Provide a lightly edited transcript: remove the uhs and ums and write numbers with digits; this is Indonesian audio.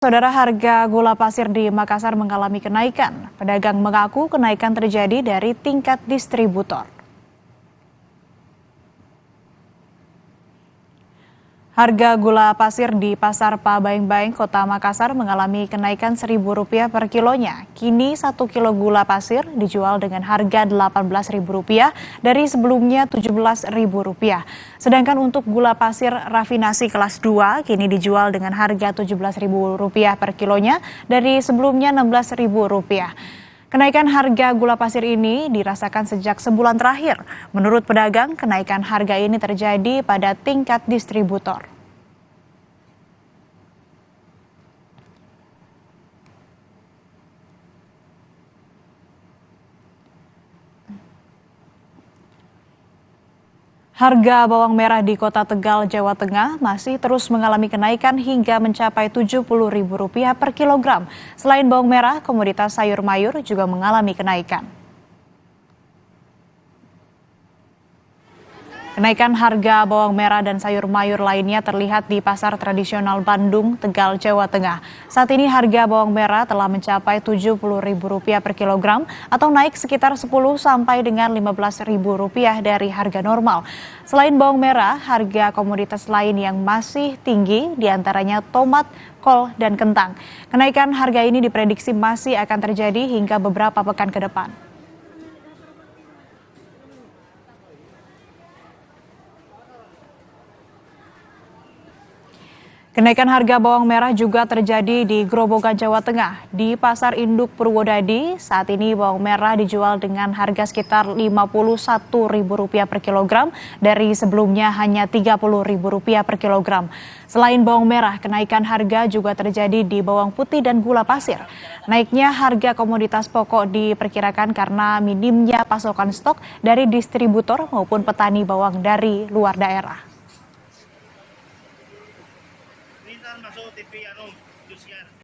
Saudara, harga gula pasir di Makassar mengalami kenaikan. Pedagang mengaku kenaikan terjadi dari tingkat distributor. Harga gula pasir di Pasar Pabaeng-Baeng, Kota Makassar mengalami kenaikan Rp1.000 per kilonya. Kini 1 kilo gula pasir dijual dengan harga Rp18.000 dari sebelumnya Rp17.000. Sedangkan untuk gula pasir rafinasi kelas 2 kini dijual dengan harga Rp17.000 per kilonya dari sebelumnya Rp16.000. Kenaikan harga gula pasir ini dirasakan sejak sebulan terakhir. Menurut pedagang, kenaikan harga ini terjadi pada tingkat distributor. Harga bawang merah di Kota Tegal, Jawa Tengah masih terus mengalami kenaikan hingga mencapai Rp70.000 per kilogram. Selain bawang merah, komoditas sayur mayur juga mengalami kenaikan. Kenaikan harga bawang merah dan sayur mayur lainnya terlihat di Pasar Tradisional Bandung, Tegal, Jawa Tengah. Saat ini harga bawang merah telah mencapai Rp70.000 per kilogram atau naik sekitar 10 sampai dengan Rp15.000 dari harga normal. Selain bawang merah, harga komoditas lain yang masih tinggi diantaranya tomat, kol, dan kentang. Kenaikan harga ini diprediksi masih akan terjadi hingga beberapa pekan ke depan. Kenaikan harga bawang merah juga terjadi di Grobogan, Jawa Tengah. Di Pasar Induk Purwodadi, saat ini bawang merah dijual dengan harga sekitar Rp51.000 per kilogram dari sebelumnya hanya Rp30.000 per kilogram. Selain bawang merah, kenaikan harga juga terjadi di bawang putih dan gula pasir. Naiknya harga komoditas pokok diperkirakan karena minimnya pasokan stok dari distributor maupun petani bawang dari luar daerah. Masuk TV